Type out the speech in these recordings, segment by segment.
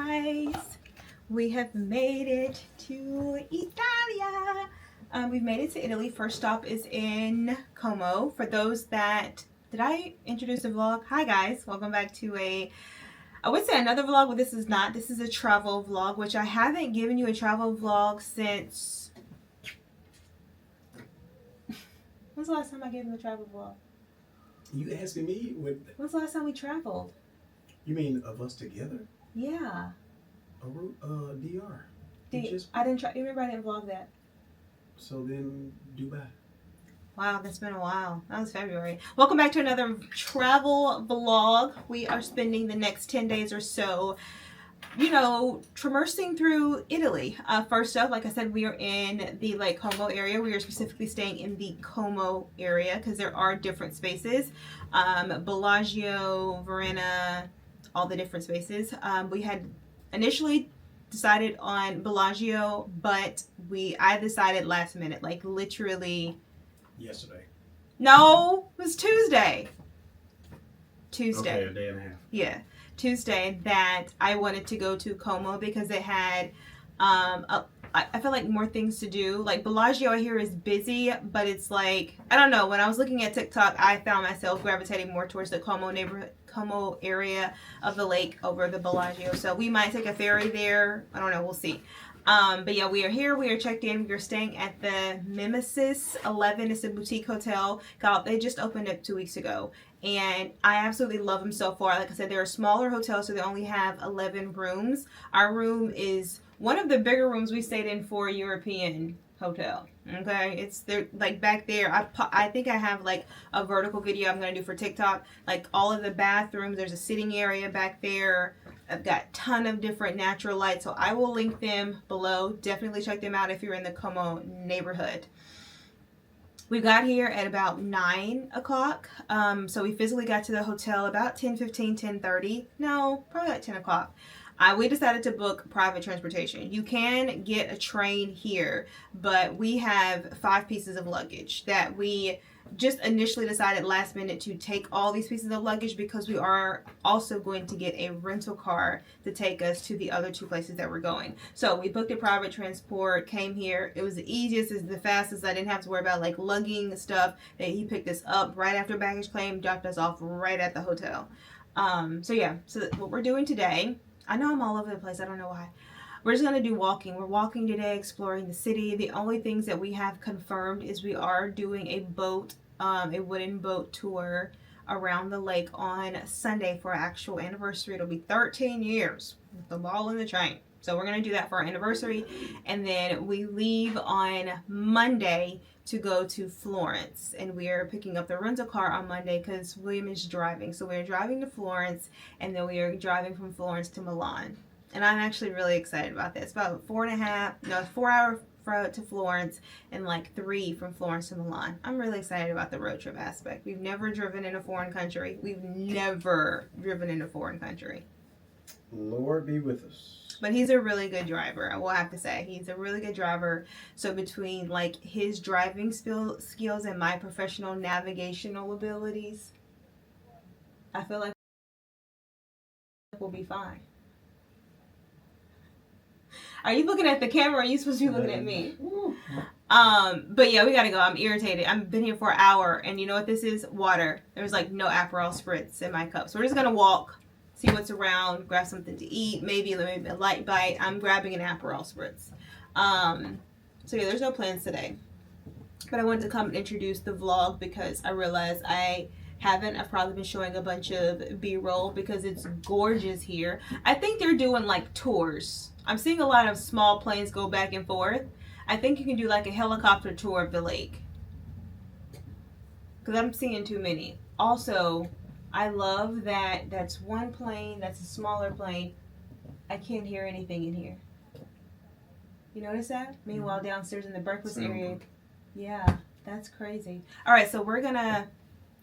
guys, we have made it to Italia. We've made it to Italy. First stop is in Como. For those that, did I introduce a vlog? Hi guys, welcome back to I would say another vlog, but this is not. This is a travel vlog, which I haven't given you a travel vlog since, when's the last time I gave you a travel vlog? You asking me? When's the last time we traveled? You mean of us together? Yeah. DR. I didn't try. You remember I didn't vlog that? So then, Dubai. Wow, that's been a while. That was February. Welcome back to another travel vlog. We are spending the next 10 days or so, you know, traversing through Italy. First up, like I said, we are in the Lake Como area. We are specifically staying in the Como area because there are different spaces. Bellagio, Verona, all the different spaces. We had initially decided on Bellagio, but I decided last minute, like literally yesterday. No, it was Tuesday. Okay, a day and a half. Yeah, Tuesday, that I wanted to go to Como because it had I feel like more things to do. Like Bellagio I hear is busy, but it's like, I don't know, when I was looking at TikTok, I found myself gravitating more towards the Como neighborhood, Como area of the lake over the Bellagio. So we might take a ferry there. I don't know, we'll see. But yeah, we are here. We are checked in. We are staying at the Mimesis 11. It's a boutique hotel. They just opened up 2 weeks ago. And I absolutely love them so far. Like I said, they're a smaller hotel, so they only have 11 rooms. Our room is one of the bigger rooms we stayed in for a European hotel. Okay, they're like back there. I think I have like a vertical video I'm gonna do for TikTok. Like all of the bathrooms, there's a sitting area back there. I've got a ton of different natural lights, so I will link them below. Definitely check them out if you're in the Como neighborhood. We got here at about 9 o'clock. So we physically got to the hotel about 10:15, 10:30. No, probably like 10 o'clock. We decided to book private transportation. You can get a train here, but we have 5 pieces of luggage that we just initially decided last minute to take all these pieces of luggage because we are also going to get a rental car to take us to the other 2 places that we're going. So we booked a private transport, came here. It was the easiest, it's the fastest. I didn't have to worry about like lugging stuff. He picked us up right after baggage claim, dropped us off right at the hotel. So yeah, so what we're doing today, I know I'm all over the place, I don't know why. We're just going to do walking. We're walking today, exploring the city. The only things that we have confirmed is we are doing a wooden boat tour around the lake on Sunday for our actual anniversary. It'll be 13 years with the ball in the train. So we're going to do that for our anniversary. And then we leave on Monday to go to Florence. And we are picking up the rental car on Monday because William is driving. So we're driving to Florence, and then we are driving from Florence to Milan. And I'm actually really excited about this. About 4 hours to Florence and like 3 from Florence to Milan. I'm really excited about the road trip aspect. We've never driven in a foreign country. Lord be with us. But he's a really good driver, I will have to say. He's a really good driver. So between like his driving skills and my professional navigational abilities, I feel like we'll be fine. Are you looking at the camera or are you supposed to be looking at me? But yeah, we gotta go. I'm irritated. I've been here for an hour, and you know what this is? Water. There's like no Aperol spritz in my cup. So we're just gonna walk, see what's around, grab something to eat, maybe a light bite. I'm grabbing an Aperol spritz. So yeah, there's no plans today. But I wanted to come and introduce the vlog because I realized I've probably been showing a bunch of B-roll because it's gorgeous here. I think they're doing like tours. I'm seeing a lot of small planes go back and forth. I think you can do like a helicopter tour of the lake. Because I'm seeing too many. Also, I love that that's one plane, that's a smaller plane. I can't hear anything in here. You notice that? Meanwhile, downstairs in the breakfast area. Yeah, that's crazy. All right, so we're gonna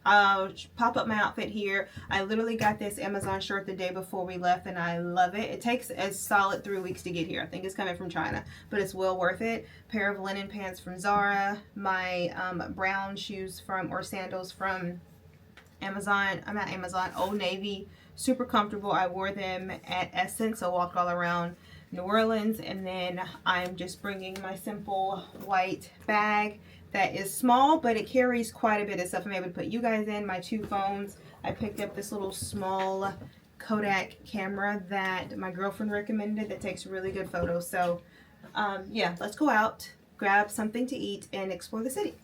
pop up my outfit here. I literally got this Amazon shirt the day before we left, and I love it. It takes a solid 3 weeks to get here. I think it's coming from China, but it's well worth it. Pair of linen pants from Zara. My brown shoes or sandals from Amazon. I'm at Amazon. Old Navy super comfortable. I wore them at Essence, so walked all around New Orleans, and then I'm just bringing my simple white bag that is small, but it carries quite a bit of stuff. I'm able to put you guys in, my 2 phones. I picked up this little small Kodak camera that my girlfriend recommended that takes really good photos. So yeah, let's go out, grab something to eat, and explore the city.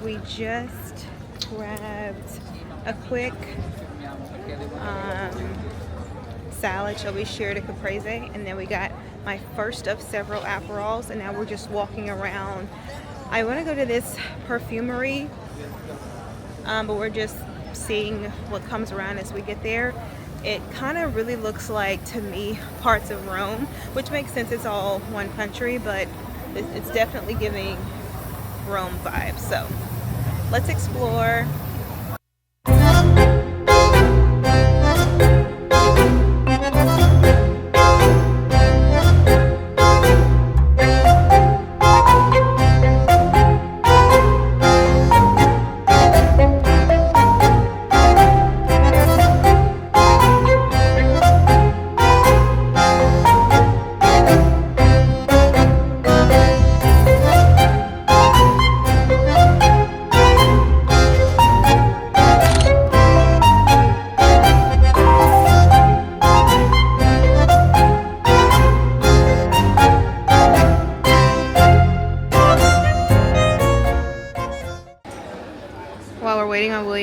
We just grabbed a quick salad, shall we share the caprese, and then we got my first of several Aperols, and now we're just walking around. I want to go to this perfumery, but we're just seeing what comes around as we get there. It kind of really looks like, to me, parts of Rome, which makes sense, it's all one country, but it's definitely giving Rome vibes. So let's explore.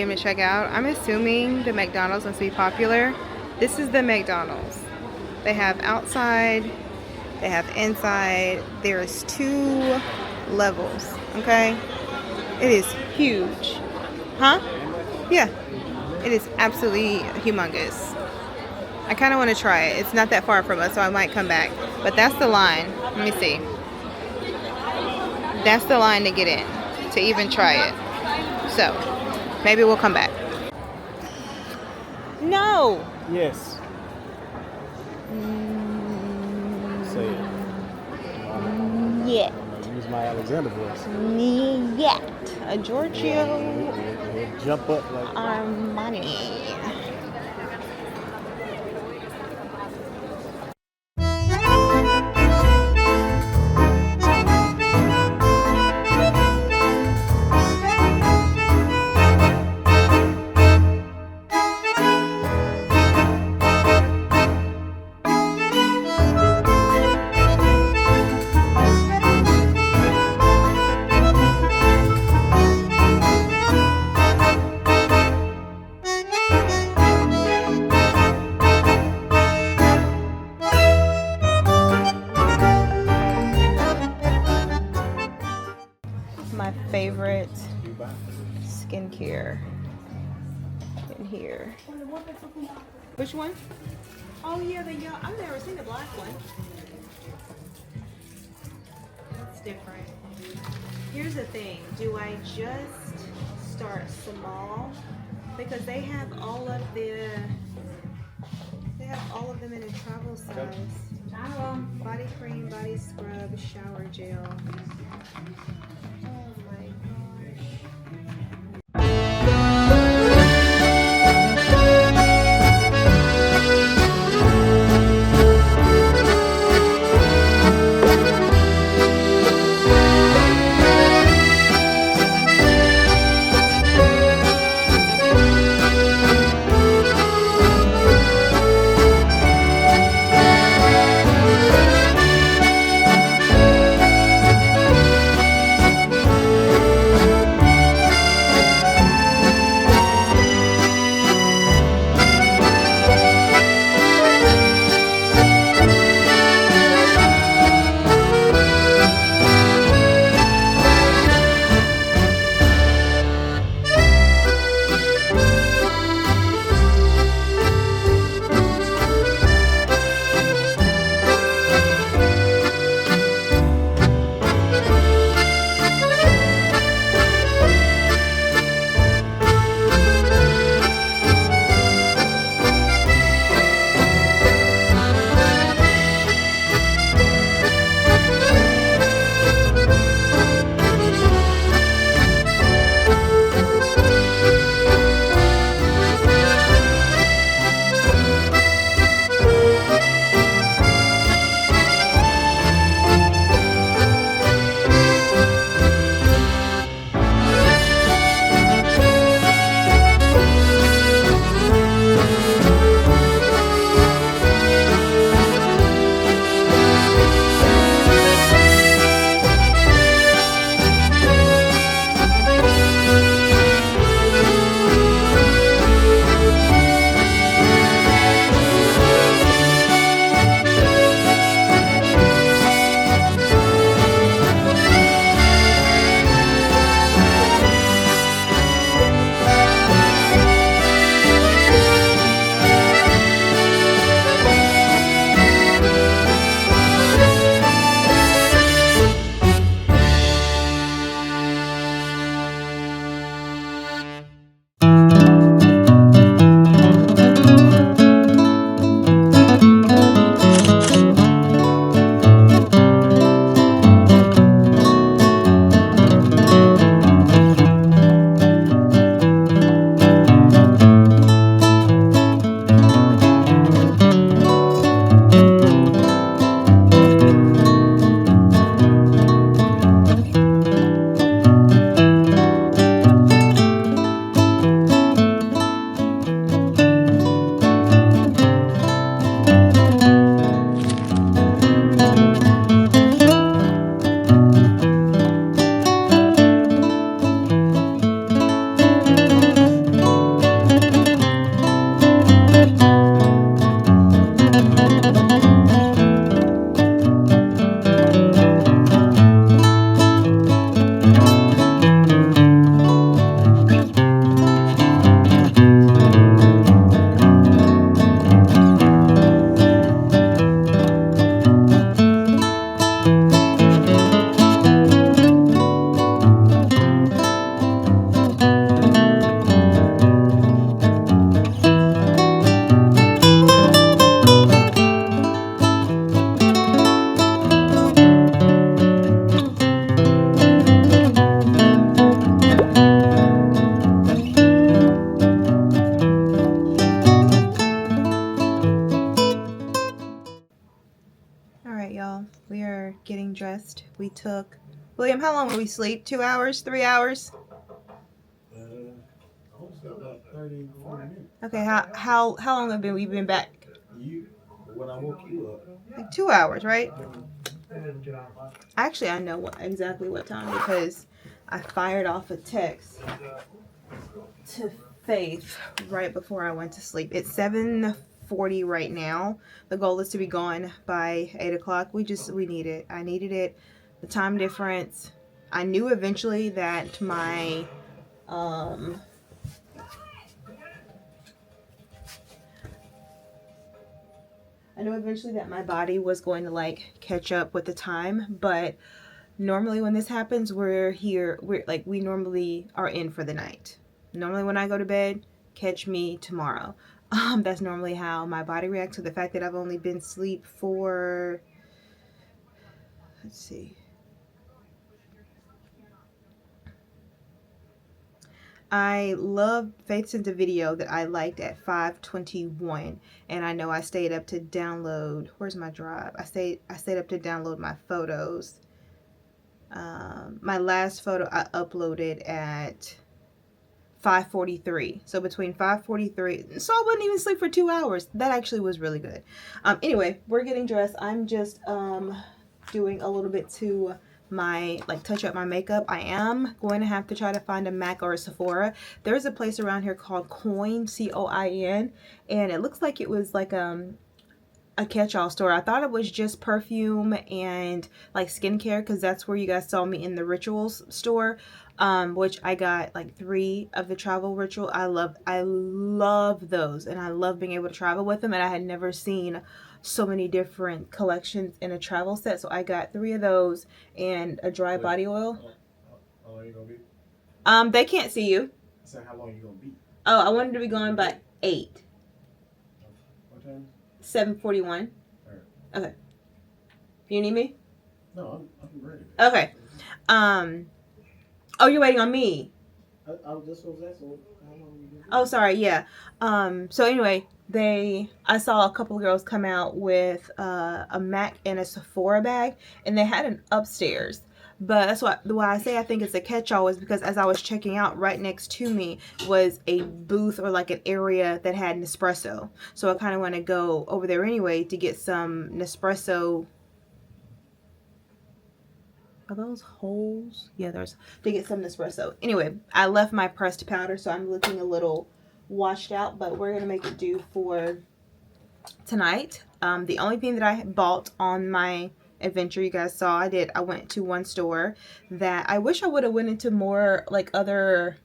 To check out, I'm assuming the McDonald's must be popular. This is the McDonald's. They have outside, they have inside. There's 2 levels. Okay, it is huge. Huh? Yeah, it is absolutely humongous. I kind of want to try it. It's not that far from us, so I might come back. But that's the line. Let me see. That's the line to get in, to even try it. So maybe we'll come back. No. Yes. Say it. Yet. Use my Alexander voice. Yet. A Giorgio jump up like Armani. my favorite skincare in here. Which one? Oh yeah, the yellow. I've never seen the black one. That's different. Here's the thing. Do I just start small? Because they have all of them in a travel size. Body cream, body scrub, shower gel. Oh my gosh. Getting dressed. We took William, how long did we sleep? 2 hours? 3 hours? About 30, 40 minutes. Okay, how long have we been back? When I woke you up. Like 2 hours, right? Actually, I know exactly what time because I fired off a text to Faith right before I went to sleep. It's 7:40 right now. The goal is to be gone by 8 o'clock. We need it. I needed it. The time difference. I knew eventually that my body was going to like catch up with the time, but normally when this happens, we normally are in for the night. Normally when I go to bed, catch me tomorrow. That's normally how my body reacts to the fact that I've only been asleep for, let's see, I love Faith sent a video that I liked at 5:21, and I know I stayed up to download. Where's my drive? I stayed up to download my photos. My last photo I uploaded at 5:43. So between 5:43, so I wouldn't even sleep for 2 hours. That actually was really good. Anyway, we're getting dressed. I'm just doing a little bit to my touch up my makeup. I am going to have to try to find a MAC or a Sephora. There's a place around here called Coin, Coin, and it looks like it was like a catch-all store. I thought it was just perfume and like skincare, because that's where you guys saw me in the Rituals store, which I got like 3 of the travel ritual. I love those, and I love being able to travel with them, and I had never seen so many different collections in a travel set. So I got 3 of those and a dry body oil. How long are you gonna be? They can't see you. I said, how long are you gonna be? Oh, I wanted to be going by 8. What time? 7:41. Alright. Okay. You need me? No, I'm ready. Okay. Oh, you're waiting on me. I just was asking, how long are you gonna be? Oh, sorry. Yeah. So anyway, I saw a couple of girls come out with a MAC and a Sephora bag, and they had an upstairs. But that's why I say I think it's a catch-all, is because as I was checking out, right next to me was a booth or like an area that had Nespresso. So I kind of want to go over there anyway to get some Nespresso. Are those holes? Yeah, there's, to get some Nespresso. Anyway, I left my pressed powder, so I'm looking a little washed out, but we're going to make it do for tonight. The only thing that I bought on my adventure, you guys saw, I went to one store that I wish I would have went into more like other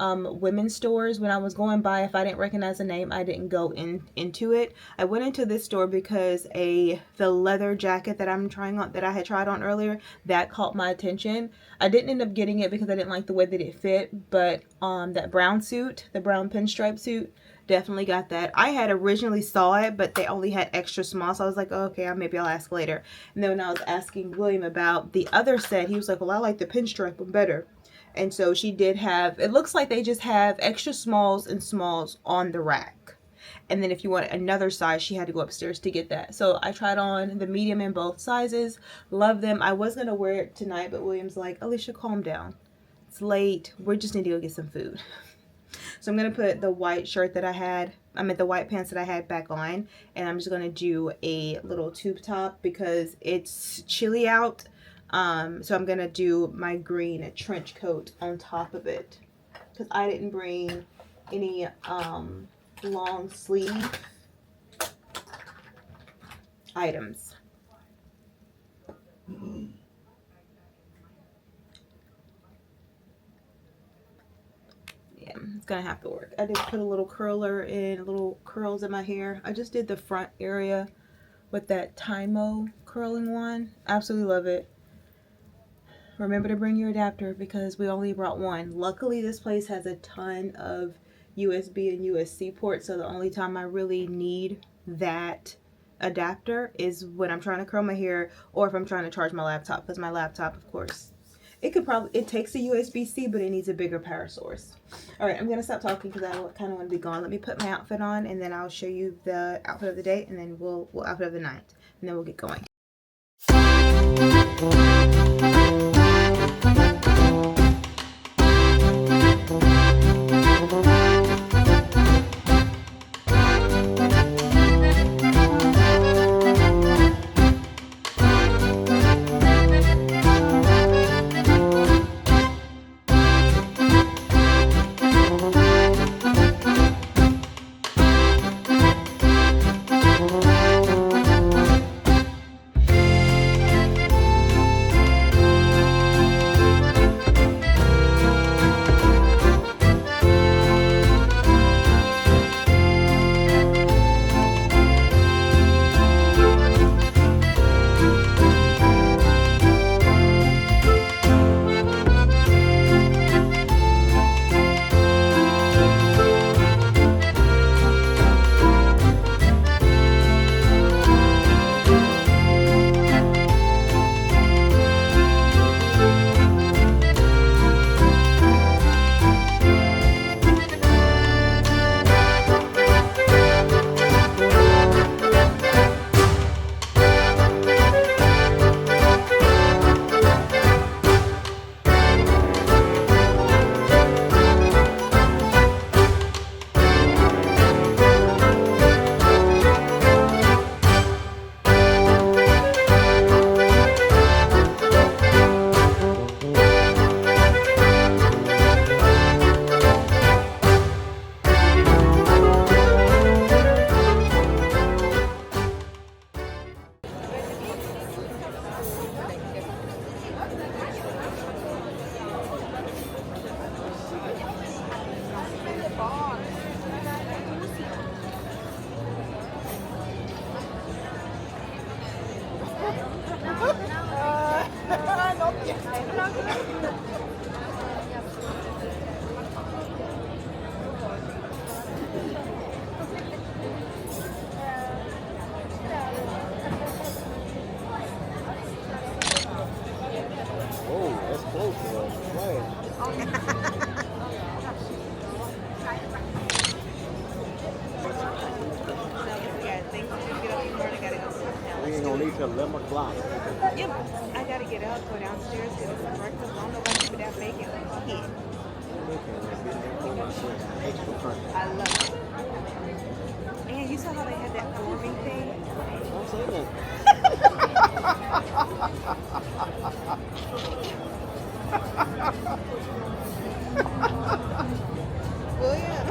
women's stores when I was going by. If I didn't recognize the name, I didn't go into it. I went into this store because the leather jacket that I'm trying on, that I had tried on earlier, that caught my attention. I didn't end up getting it because I didn't like the way that it fit, but that brown suit, the brown pinstripe suit, definitely got that. I had originally saw it, but they only had extra small, so I was like, oh, okay, maybe I'll ask later. And then when I was asking William about the other set, he was like, well, I like the pinstripe one better. And so she did have, it looks like they just have extra smalls and smalls on the rack. And then if you want another size, she had to go upstairs to get that. So I tried on the medium in both sizes. Love them. I was going to wear it tonight, but William's like, Alicia, calm down. It's late. We just need to go get some food. So I'm going to put the white shirt that the white pants that I had back on. And I'm just going to do a little tube top because it's chilly out. So I'm going to do my green trench coat on top of it, because I didn't bring any long sleeve items. Yeah, it's going to have to work. I did put a little curler in, little curls in my hair. I just did the front area with that Tymo curling one. Absolutely love it. Remember to bring your adapter because we only brought one. Luckily, this place has a ton of USB and USB ports, so the only time I really need that adapter is when I'm trying to curl my hair or if I'm trying to charge my laptop, because my laptop, of course, it takes a USB-C, but it needs a bigger power source. All right, I'm going to stop talking because I kind of want to be gone. Let me put my outfit on, and then I'll show you the outfit of the day, and then we'll outfit of the night, and then we'll get going. Oh, that's close to us. We ain't gonna leave till 11 o'clock. Yep, I gotta get up, go downstairs, get some breakfast. I don't know why people that bacon hit. I love it. And you saw how they had that forming thing? Don't say that. Well, yeah.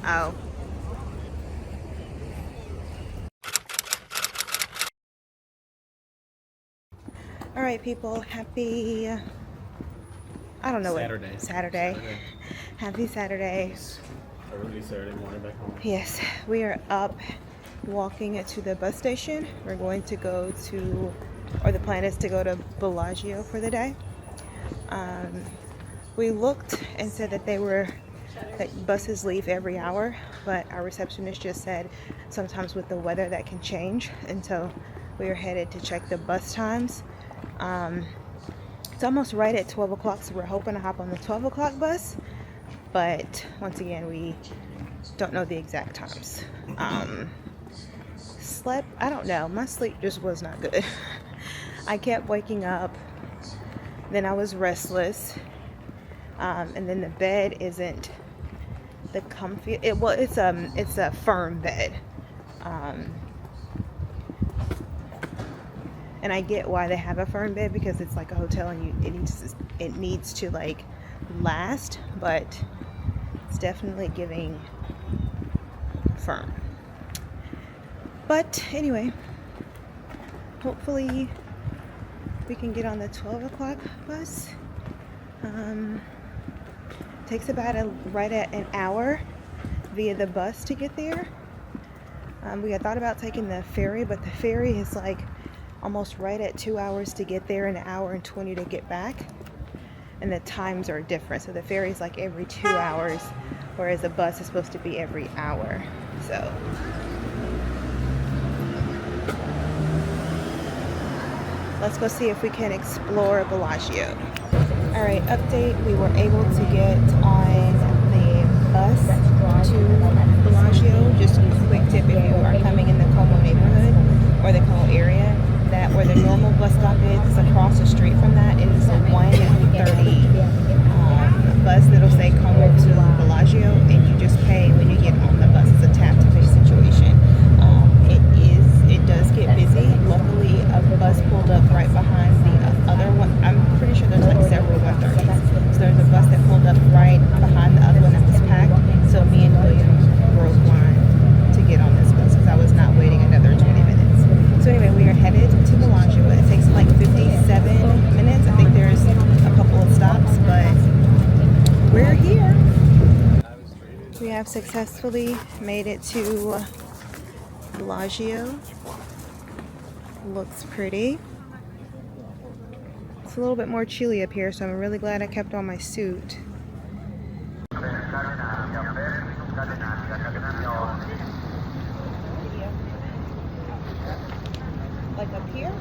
Oh. All right, people. Happy. I don't know Saturday. what. Saturday. Happy Saturday. Early Saturday morning back home. Yes, we are up walking to the bus station. We're going to go to, or the plan is to go to Bellagio for the day. We looked and said that that buses leave every hour, but our receptionist just said sometimes with the weather that can change, and so we are headed to check the bus times. It's almost right at 12 o'clock, so we're hoping to hop on the 12 o'clock bus, but once again, we don't know the exact times. Slept, I don't know, my sleep just was not good. I kept waking up, then I was restless, and then the bed isn't the comfy, it's a firm bed, and I get why they have a firm bed because it's like a hotel and it needs to like last, but it's definitely giving firm. But anyway, hopefully we can get on the 12 o'clock bus. Takes about right at an hour via the bus to get there. We had thought about taking the ferry, but the ferry is like almost right at 2 hours to get there and an hour and 20 to get back. And the times are different. So the ferry is like every 2 hours, whereas the bus is supposed to be every hour. So let's go see if we can explore Bellagio. All right, update. We were able to get on the bus to Bellagio. Just a quick tip if you are coming in the Como neighborhood or the Como area, that where the normal bus stop is across the street from that, it is a 1:30 bus that'll say Como to Bellagio, and you just pay when you get on the bus. It's a tap to pay situation. It does get busy. Luckily, a bus pulled up right behind the other one. I'm pretty sure there's like several 130s. So there's a bus that pulled up right behind the other one that was packed. So me and William broke line to get on this bus because I was not waiting another 20 minutes. So anyway, we are headed to Bellagio. It takes like 57 minutes. I think there's a couple of stops, but we're here. We have successfully made it to Bellagio. Looks pretty. It's a little bit more chilly up here, so I'm really glad I kept on my suit. Like up here?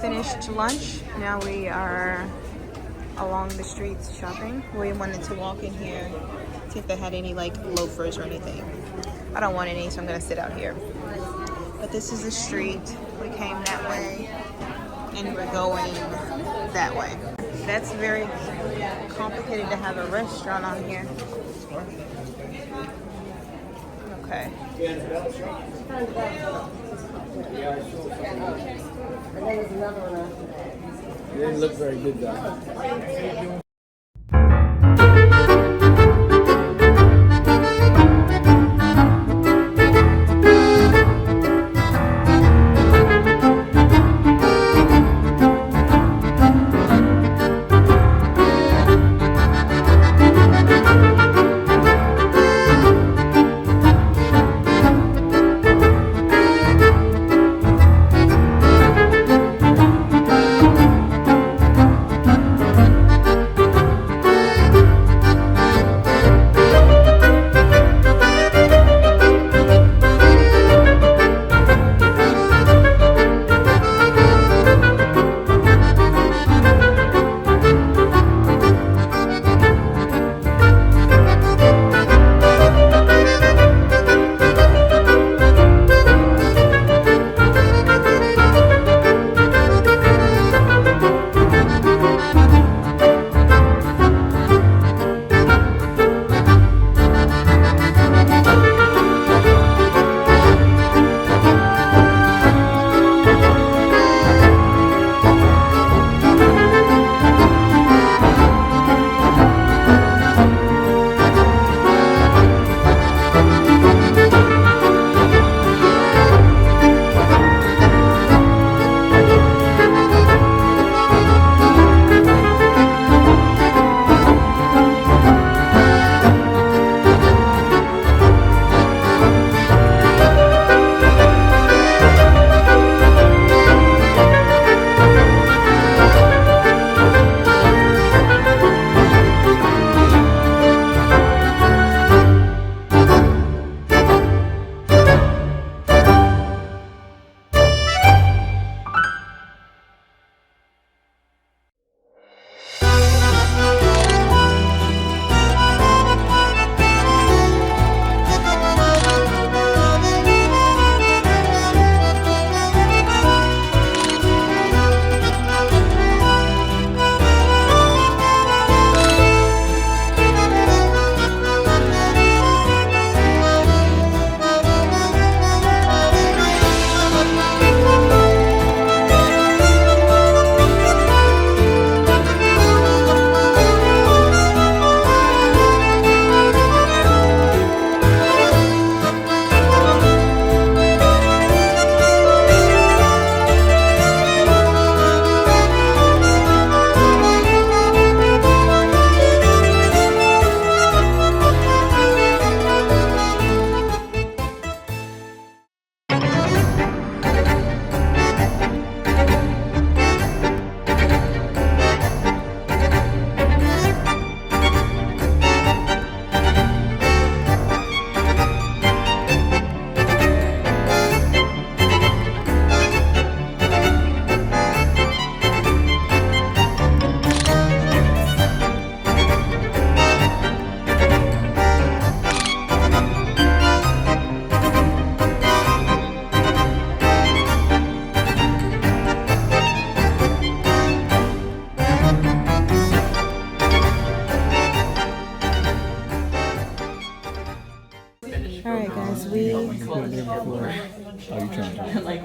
finished lunch. Now we are along the streets shopping. We wanted to walk in here, see if they had any like loafers or anything. I don't want any, so I'm gonna sit out here. But this is the street. We came that way and we're going that way. That's very complicated to have a restaurant on here. Okay. It didn't look very good though.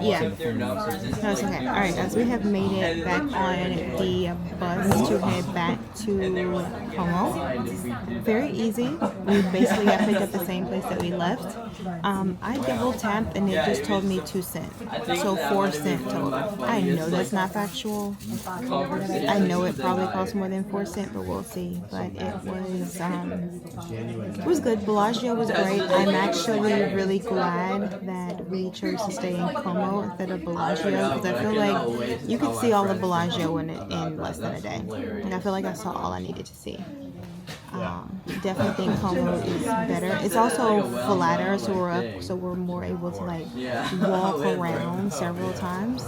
Yeah. No, it's okay. All right, guys, we have made it back on the bus to head back to Como. Very easy. We basically got picked up the same place that we left. I double tapped and it just told me 2 cents. So 4 cent total. I know that's not factual. I know it probably costs more than 4 cents, but we'll see. But it was good. Bellagio was great. I'm actually really glad that we chose to stay in Como instead of Bellagio, because I feel like you could see all of Bellagio in less than a day. And I feel like I saw all I needed to see. Definitely think Como is better. It's also flatter, so we're more able to like walk around several times.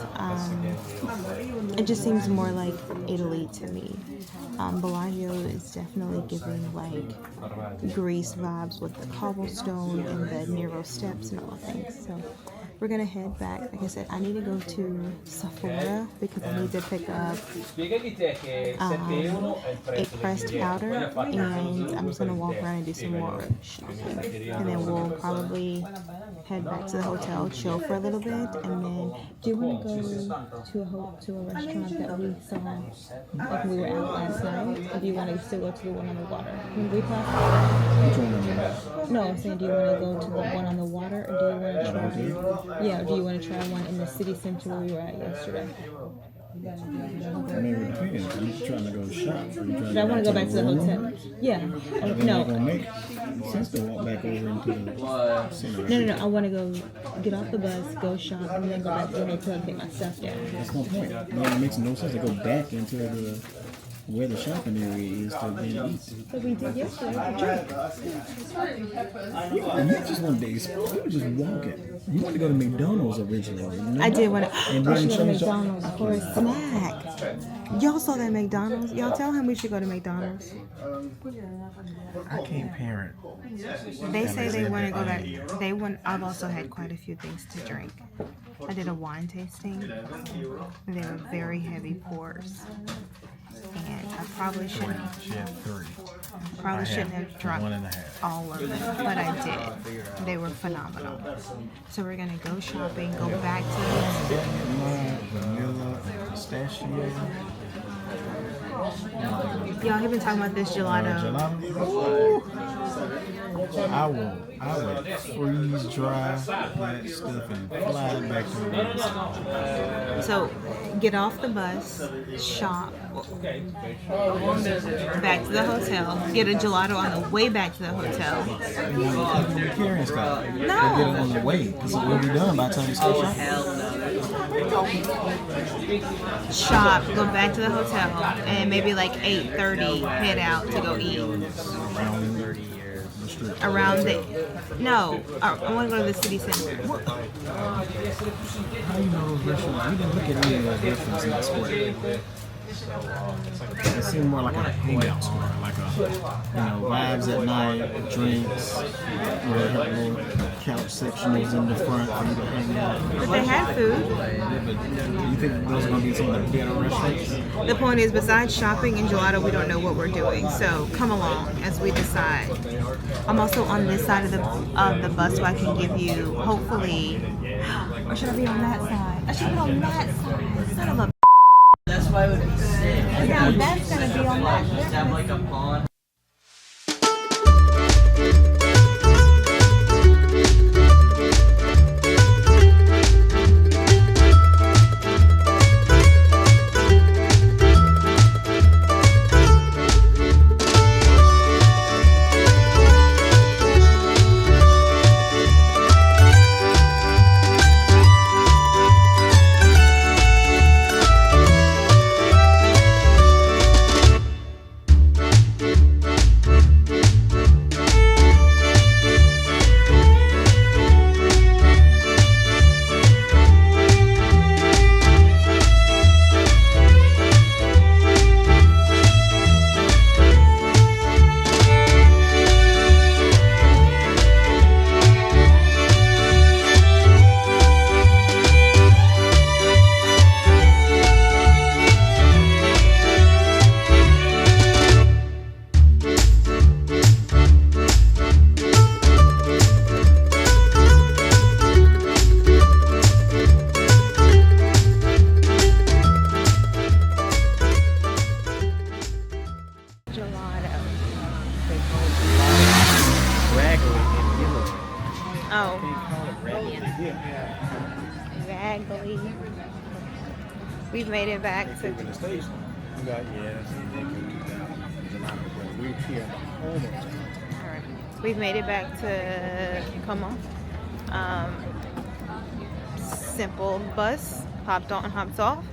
It just seems more like Italy to me. Bellagio is definitely giving like Greece vibes with the cobblestone and the Nero steps and all things. So we're gonna head back. Like I said, I need to go to Sephora because I need to pick up a pressed powder, and I'm just gonna walk around and do some more shopping, and then we'll probably head back to the hotel, chill for a little bit, and then do you want to go to a restaurant that we saw like we were out last night, or do you want to still go to the one on the water? We No, I'm saying, do you want to go to the one on the water, or do you want to try? Yeah, or do you want to try one in the city center where we were at yesterday? I mean, it depends. Are you trying to go shop? I want to go back to the hotel. Yeah. No. Gonna make sense to walk back over into the center. No. I want to go get off the bus, go shop, and then go back to the hotel and take my stuff down. That's my point. No, it makes no sense to go back into the where the shopping area is to then eat. So we did yesterday. You just want days. You were just walking. You wanted to go to McDonald's originally. You know? I did want to. And I should go to McDonald's for a snack. Y'all saw that McDonald's? Y'all tell him we should go to McDonald's. I can't parent. They say they want to go back. I've also had quite a few things to drink. I did a wine tasting. They were very heavy pours. And I probably shouldn't. She had 3. Probably shouldn't have drunk 1.5. all of them, but I did. They were phenomenal. So we're gonna go shopping, go back to Vanilla and pistachio. y'all have been talking about this gelato. I would freeze dry that stuff and fly it back to the So get off the bus, shop, back to the hotel, get a gelato on the way back to the hotel. carrying stuff. No. Get it on the way because we'll be done by the time you start shopping. Shop, go back to the hotel, and maybe like 8:30 head out to go eat. Around 30 years. Around no, I want to go to the city center. How do you know those restaurants? We didn't look at any of those restaurants in the square. It seemed more like a hangout square, like a, vibes at night, drinks, where they have little couch sectionals in the front for you to hang out. But they had food. Yeah, but do you think those are going to be some of the better restaurants? The point is, besides shopping and gelato, we don't know what we're doing. So come along as we decide. I'm also on this side of the bus, so I can give you, hopefully, or should I be on that side? I should be on that side. Son of a. That's why it would be sick. Now that's gonna be on that. Just have like a pond. We've made it back to. Alright. We've made it back to Como. Simple bus, hopped on, hopped off.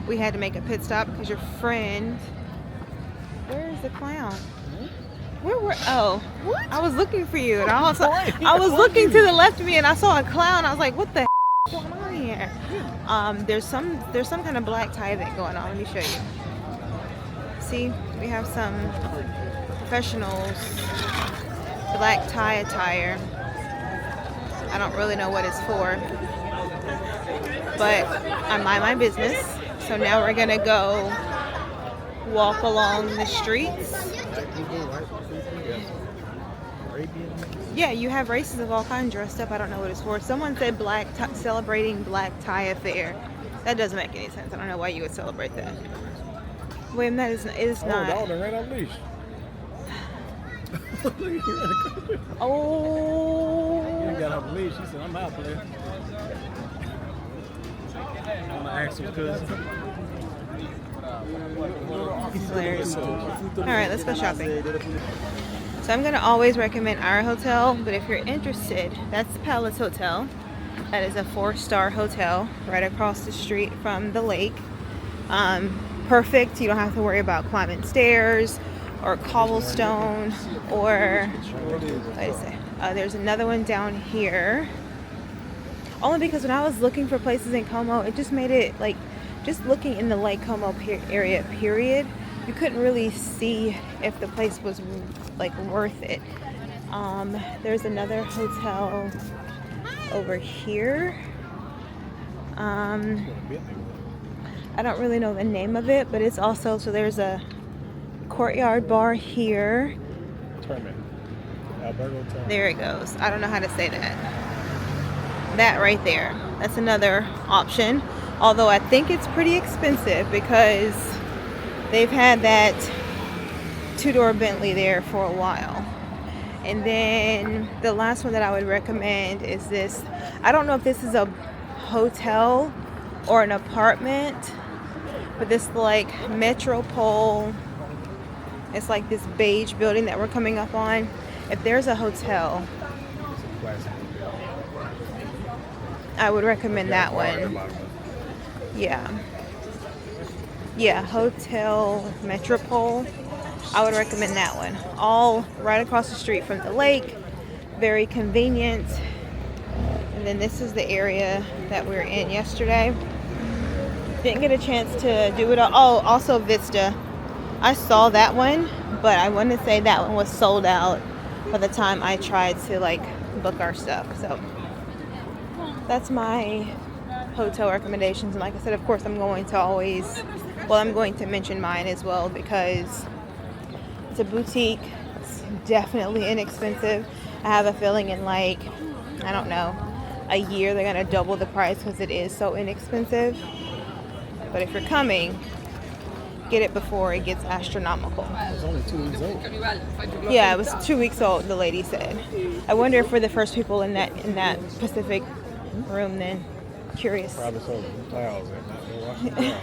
We had to make a pit stop because your friend Where is the clown? Where were? Oh, I was looking for you, and I was looking to the left of me, and I saw a clown. I was like, "What the is going on here?" There's some kind of black tie event going on. Let me show you. See, we have some professionals black tie attire. I don't really know what it's for, but I mind my business. So now we're gonna go walk along the streets. Yeah, you have races of all kinds dressed up. I don't know what it's for. Someone said celebrating black tie affair. That doesn't make any sense. I don't know why you would celebrate that. Wait, that is not. Oh, dog ran off leash. Oh. You got off leash. She said, "I'm out, player." I'm gonna ask her cousin. It's hilarious. All right, let's go shopping. So I'm gonna always recommend our hotel, but if you're interested, that's the Palace Hotel. That is a 4-star hotel right across the street from the lake. Perfect. You don't have to worry about climbing stairs or cobblestone or there's another one down here. Only because when I was looking for places in Como, it just made it like just looking in the Lake Como area period, you couldn't really see if the place was like worth it. There's another hotel over here. I don't really know the name of it, but it's also, so there's a courtyard bar here. There it goes. I don't know how to say that. That right there. That's another option. Although I think it's pretty expensive because they've had that 2-door Bentley there for a while. And then the last one that I would recommend is this. I don't know if this is a hotel or an apartment, but this like Metropole. It's like this beige building that we're coming up on. If there's a hotel, I would recommend that one. Yeah, Hotel Metropole. I would recommend that one. All right across the street from the lake. Very convenient. And then this is the area that we were in yesterday. Didn't get a chance to do it all. Oh, also Vista. I saw that one, but I want to say that one was sold out by the time I tried to like book our stuff. So that's my hotel recommendations. And like I said, of course, I'm going to mention mine as well because it's a boutique. It's definitely inexpensive. I have a feeling in like, I don't know, a year they're going to double the price because it is so inexpensive. But if you're coming, get it before it gets astronomical. It was only 2 weeks old. Yeah, it was 2 weeks old, the lady said. I wonder if we're the first people in that Pacific room then. Curious. Probably so. Clouds and not been watching the clouds.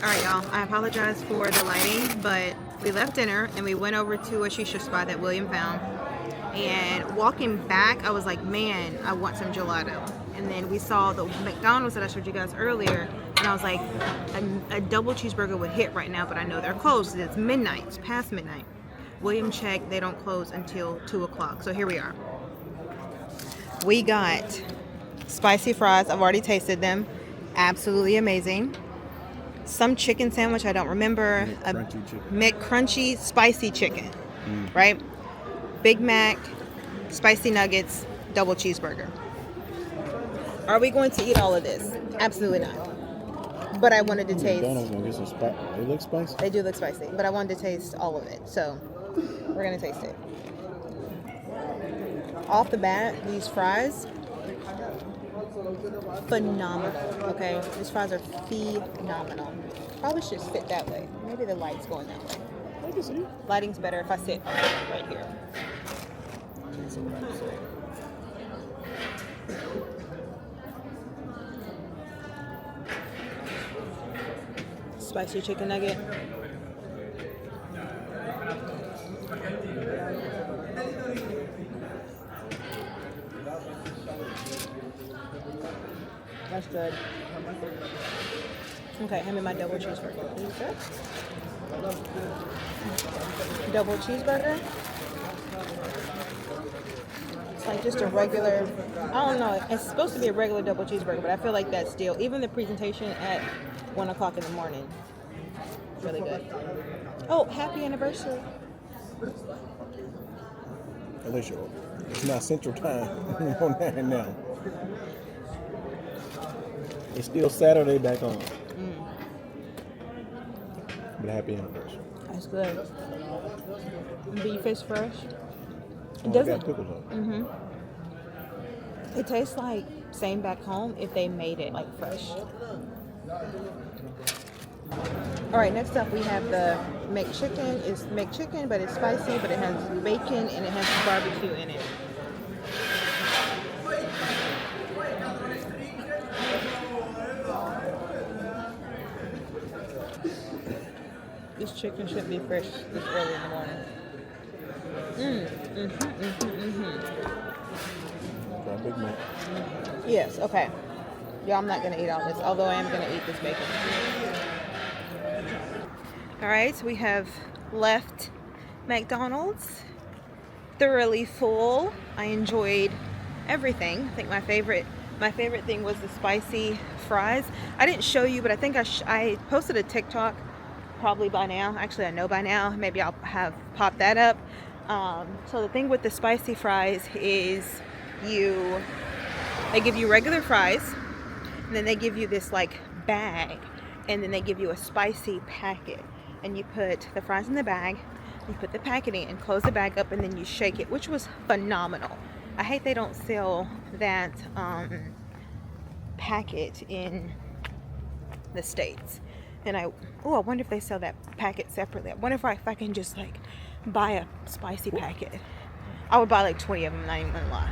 All right, y'all. I apologize for the lighting, but we left dinner and we went over to a shisha spot that William found. And walking back, I was like, man, I want some gelato. And then we saw the McDonald's that I showed you guys earlier, and I was like, a double cheeseburger would hit right now, but I know they're closed. It's midnight. It's past midnight. William checked. They don't close until 2 o'clock. So here we are. We got spicy fries. I've already tasted them. Absolutely amazing. Some chicken sandwich, I don't remember. McCrunchy spicy chicken, right? Big Mac, spicy nuggets, double cheeseburger. Are we going to eat all of this? Absolutely not. But I wanted to taste. McDonald's gonna get some spice. They look spicy. They do look spicy, but I wanted to taste all of it, so we're gonna taste it. Off the bat, these fries, phenomenal. Okay, these fries are phenomenal. Probably should sit that way. Maybe the light's going that way. I can see. Lighting's better if I sit right here. Spicy chicken nugget. That's good. Okay, hand me my double cheeseburger. Double cheeseburger. It's like just a regular, I don't know, it's supposed to be a regular double cheeseburger, but I feel like that's still, even the presentation at 1 o'clock in the morning, really good. Oh, happy anniversary. At least it's not Central Time on that now. It's still Saturday back home. But happy anniversary. That's good. Beef is fresh. It doesn't. got pickles on it. It tastes like same back home if they made it like fresh. All right, next up we have the McChicken. It's McChicken, but it's spicy, but it has bacon and it has barbecue in it. This chicken should be fresh this early in the morning. Try Big Mac. Yes, okay. Yeah, I'm not going to eat all this, although I am going to eat this bacon. All right, so we have left McDonald's. Thoroughly full. I enjoyed everything. I think my favorite thing was the spicy fries. I didn't show you, but I think I posted a TikTok probably by now. Actually, I know by now. Maybe I'll have popped that up. So the thing with the spicy fries is they give you regular fries, and then they give you this like bag, and then they give you a spicy packet, and you put the fries in the bag, you put the packet in, close the bag up, and then you shake it, which was phenomenal. I hate they don't sell that packet in the States. And I wonder if they sell that packet separately. I wonder if I can just like buy a spicy packet. I would buy like 20 of them, not even gonna lie.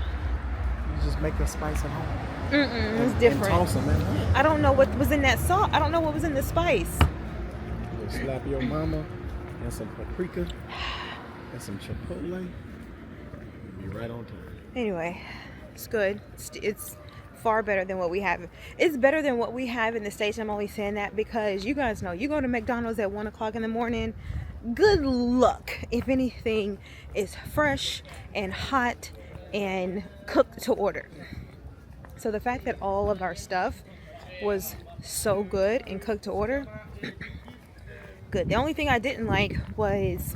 You just make the spice at home. It's different. And toss them in. I don't know what was in that salt. I don't know what was in the spice. You slap your mama and some paprika and some chipotle. You'll be right on time. Anyway, it's good. It's far better than what we have. It's better than what we have in the States. I'm only saying that because you guys know, you go to McDonald's at 1 o'clock in the morning, good luck if anything is fresh and hot and cooked to order. So the fact that all of our stuff was so good and cooked to order, good. The only thing I didn't like was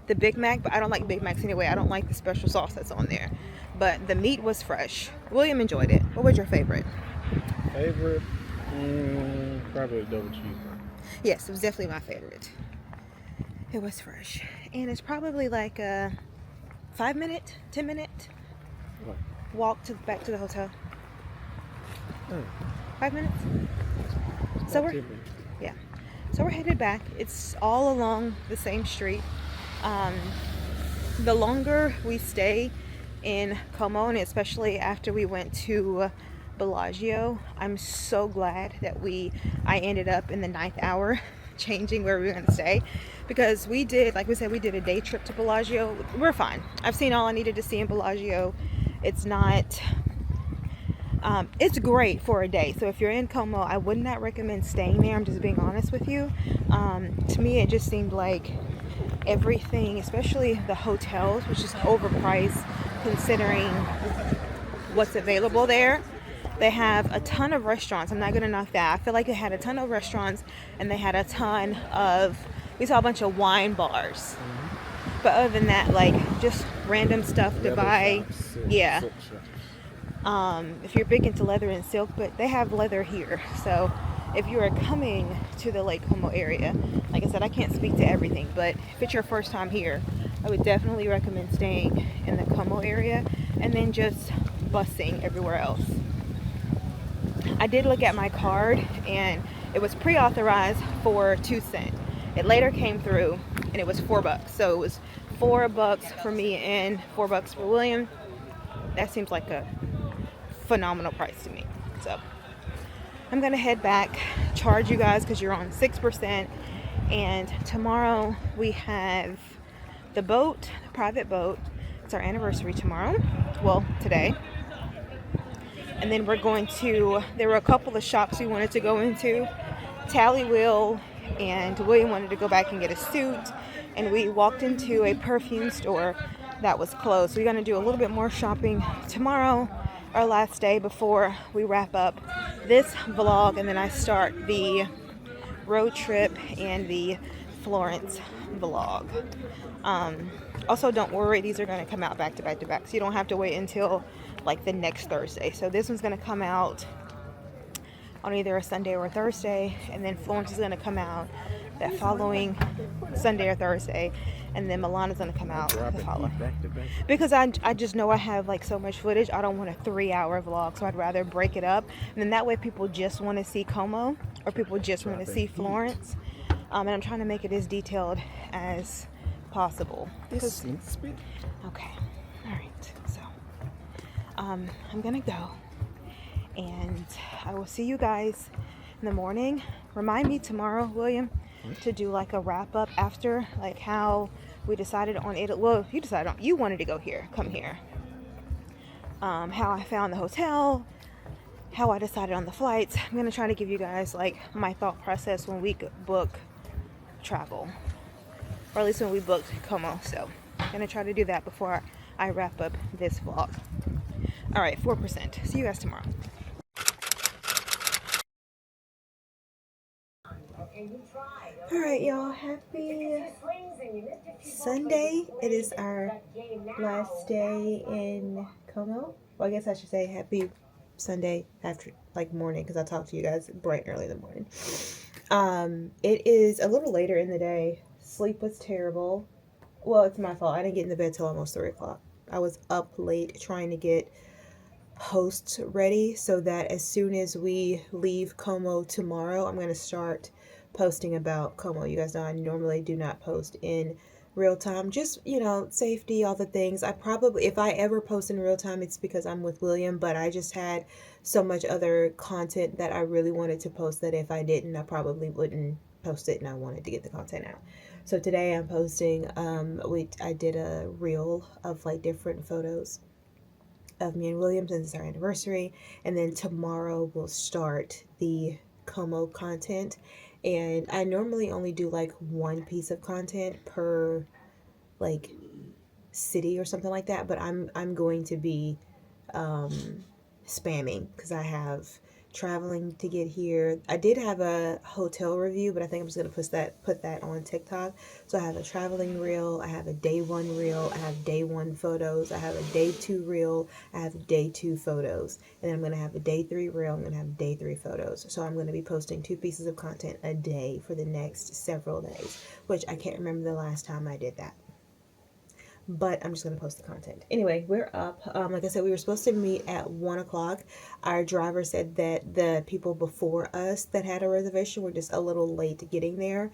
the Big Mac, but I don't like Big Macs anyway. I don't like the special sauce that's on there. But the meat was fresh. William enjoyed it. What was your favorite? Favorite? Probably a double cheeseburger. Yes, it was definitely my favorite. It was fresh. And it's probably like a 5-minute, 10-minute walk back to the hotel. 5 minutes? So we're headed back. It's all along the same street. The longer we stay in Como, and especially after we went to Bellagio. I'm so glad that I ended up in the ninth hour changing where we were going to stay, because we did, like we said, we did a day trip to Bellagio. We're fine. I've seen all I needed to see in Bellagio. It's not it's great for a day. So if you're in Como, I would not recommend staying there. I'm just being honest with you. To me, it just seemed like everything, especially the hotels, was just overpriced considering what's available there. They have a ton of restaurants. I'm not going to knock that. I feel like they had a ton of restaurants, and they had a ton of, we saw a bunch of wine bars. But other than that, like, just random stuff to buy. Yeah. If you're big into leather and silk, but they have leather here. So if you are coming to the Lake Como area, like I said, I can't speak to everything, but if it's your first time here, I would definitely recommend staying in the Como area and then just busing everywhere else. I did look at my card, and it was pre-authorized for 2 cents. It later came through and it was $4. So it was $4 for me and $4 for William. That seems like a phenomenal price to me. So I'm gonna head back, charge you guys because you're on 6%, and tomorrow we have the boat, the private boat. It's our anniversary tomorrow, well, today. And then we're going to, there were a couple of shops we wanted to go into, Tally Wheel, and William wanted to go back and get a suit, and we walked into a perfume store that was closed. So we're gonna do a little bit more shopping tomorrow, our last day before we wrap up this vlog, and then I start the road trip and the Florence vlog. Also, don't worry, these are going to come out back to back to back, so you don't have to wait until like the next Thursday. So this one's going to come out on either a Sunday or a Thursday, and then Florence is going to come out that following Sunday or Thursday, and then Milana's going to come out the following. Because I just know I have like so much footage. I don't want a 3-hour vlog, so I'd rather break it up, and then that way people just want to see Como or people just want to see Florence. And I'm trying to make it as detailed as possible. Okay, all right. So I'm gonna go, and I will see you guys in the morning. Remind me tomorrow, William, to do like a wrap up after, like how we decided on it. Well, you decided on, you wanted to go here, come here. How I found the hotel, how I decided on the flights. I'm gonna try to give you guys like my thought process when we book travel, or at least when we booked Como. So I'm gonna try to do that before I wrap up this vlog. All right, 4%. See you guys tomorrow. All right, y'all, happy Sunday. It is our last day in Como. Well, I guess I should say happy Sunday after, like, morning, because I talked to you guys bright and early in the morning. It is a little later in the day. Sleep was terrible. Well, it's my fault. I didn't get in the bed till almost 3 o'clock. I was up late trying to get posts ready so that as soon as we leave Como tomorrow, I'm going to start posting about Como. You guys know I normally do not post in real time, just, you know, safety, all the things. I probably, if I ever post in real time, it's because I'm with William, but I just had so much other content that I really wanted to post that if I didn't, I probably wouldn't post it, and I wanted to get the content out. So today I'm posting, I did a reel of like different photos of me and William since it's our anniversary, and then tomorrow we'll start the Como content. And I normally only do like one piece of content per like city or something like that, but I'm going to be spamming because I have traveling to get here. I did have a hotel review, but I think I'm just gonna put that on TikTok. So I have a traveling reel, I have a day 1 reel, I have day 1 photos, I have a day 2 reel, I have day 2 photos, and then I'm gonna have a day 3 reel, I'm gonna have day 3 photos. So I'm gonna be posting 2 pieces of content a day for the next several days, which I can't remember the last time I did that, but I'm just going to post the content. Anyway, we're up. Like I said, we were supposed to meet at 1 o'clock. Our driver said that the people before us that had a reservation were just a little late getting there.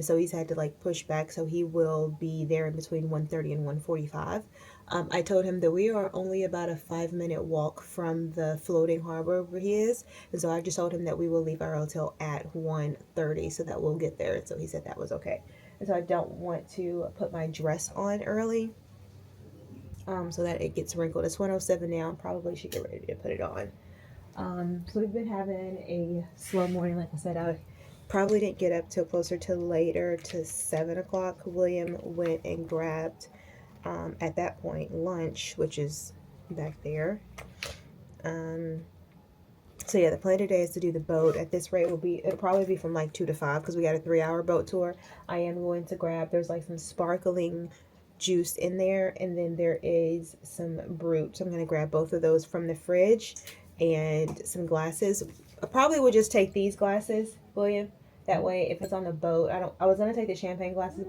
So he's had to like push back. So he will be there in between 1:30 and 1:45. I told him that we are only about a 5-minute walk from the floating harbor where he is. And so I just told him that we will leave our hotel at 1:30 so that we'll get there. So he said that was okay. And so I don't want to put my dress on early so that it gets wrinkled. It's 1:07 now. Probably should get ready to put it on. So we've been having a slow morning. Like I said, I probably didn't get up till closer to later to 7 o'clock. William went and grabbed, at that point, lunch, which is back there. So yeah, the plan today is to do the boat. At this rate, it'll probably be from like 2 to 5 because we got a 3-hour boat tour. I am going to grab, there's like some sparkling juice in there, and then there is some brute. So I'm going to grab both of those from the fridge and some glasses. I probably would just take these glasses, William. That way, if it's on the boat, I was going to take the champagne glasses.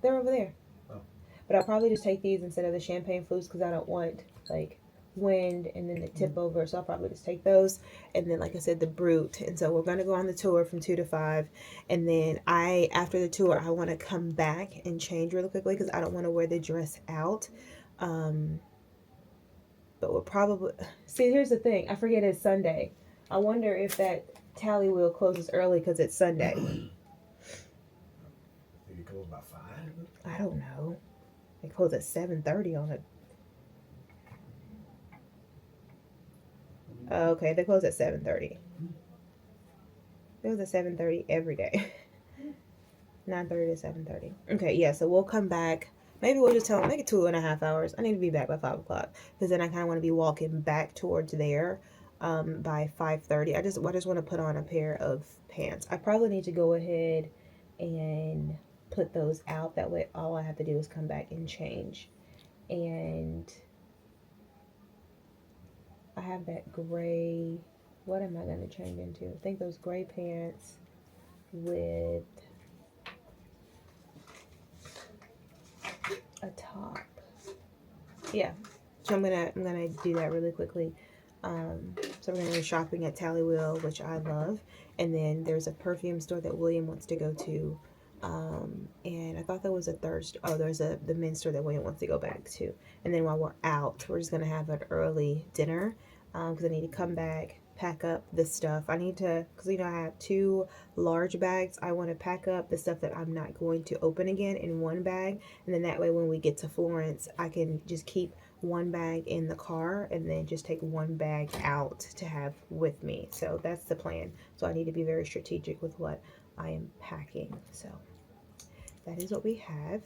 They're over there. Oh. But I'll probably just take these instead of the champagne flutes because I don't want, like, wind and then the tip over, so I'll probably just take those, and then like I said, the brute. And so we're going to go on the tour from 2 to 5, and then after the tour I want to come back and change really quickly because I don't want to wear the dress out. But we'll probably see, here's the thing, I forget it's Sunday. I wonder if that tally wheel closes early because it's Sunday. Think it closes by 5? I don't know. They close at 7:30 on it. Okay, they close at 7:30. They close at 7:30 every day. 9:30 to 7:30. Okay, yeah, so we'll come back. Maybe we'll just tell them, make it 2.5 hours. I need to be back by 5 o'clock because then I kind of want to be walking back towards there by 5:30. I just want to put on a pair of pants. I probably need to go ahead and put those out. That way all I have to do is come back and change. And I have that gray, what am I going to change into? I think those gray pants with a top. Yeah, so I'm gonna do that really quickly. So we're gonna go shopping at Tallywheel, which I love, and then there's a perfume store that William wants to go to, and I thought there was a third store. Oh, there's the men's store that William wants to go back to. And then while we're out, we're just gonna have an early dinner because I need to come back, pack up the stuff. I need to, because I have 2 large bags. I want to pack up the stuff that I'm not going to open again in one bag, and then that way when we get to Florence, I can just keep one bag in the car and then just take one bag out to have with me. So that's the plan. So I need to be very strategic with what I am packing. So that is what we have.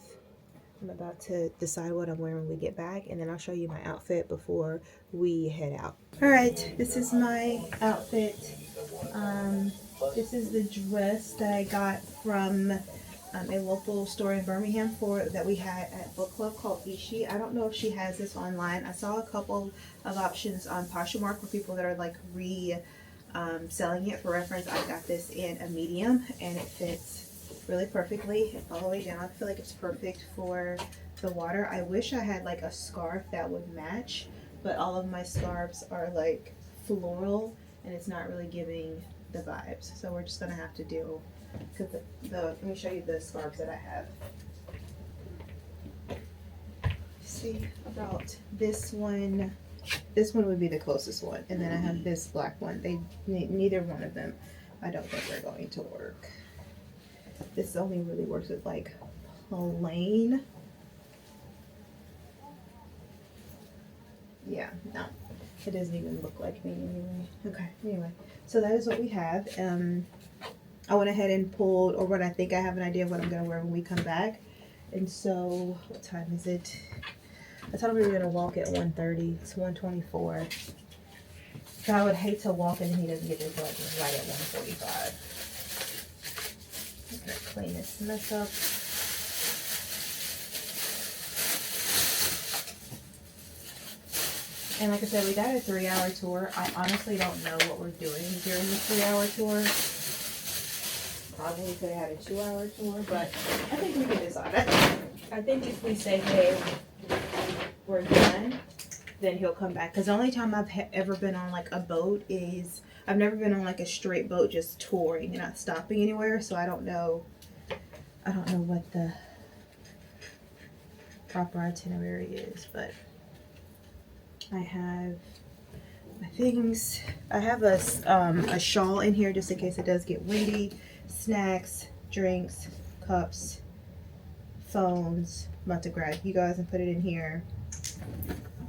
I'm about to decide what I'm wearing when we get back, and then I'll show you my outfit before we head out. All right, this is my outfit. This is the dress that I got from a local store in Birmingham that we had at book club called Ishi. I don't know if she has this online. I saw a couple of options on Poshmark for people that are like selling it. For reference, I got this in a medium and it fits really perfectly all the way down. I feel like it's perfect for the water. I wish I had like a scarf that would match, but all of my scarves are like floral and it's not really giving the vibes. So we're just gonna have to do, because let me show you the scarves that I have. See about this one. This one would be the closest one, and then I have this black one. Neither one of them, I don't think they're going to work. This only really works with like plain. Yeah, no, it doesn't even look like me anyway. Okay, anyway, so that is what we have. I went ahead and pulled, or what I think I have an idea of what I'm gonna wear when we come back. And so, what time is it? I told him we were gonna walk at 1:30. It's 1:24. So I would hate to walk and he doesn't get there until like right at 1:45. I'm gonna clean this mess up. And like I said, we got a 3-hour tour. I honestly don't know what we're doing during the 3-hour tour. Probably could have had a 2-hour tour, but I think we can decide. I think if we say, hey, we're done, then he'll come back. Because the only time I've ever been on like a boat is, I've never been on like a straight boat just touring and not stopping anywhere. So I don't know what proper itinerary is, but I have my things. I have a shawl in here just in case it does get windy. Snacks, drinks, cups, phones. I'm about to grab you guys and put it in here,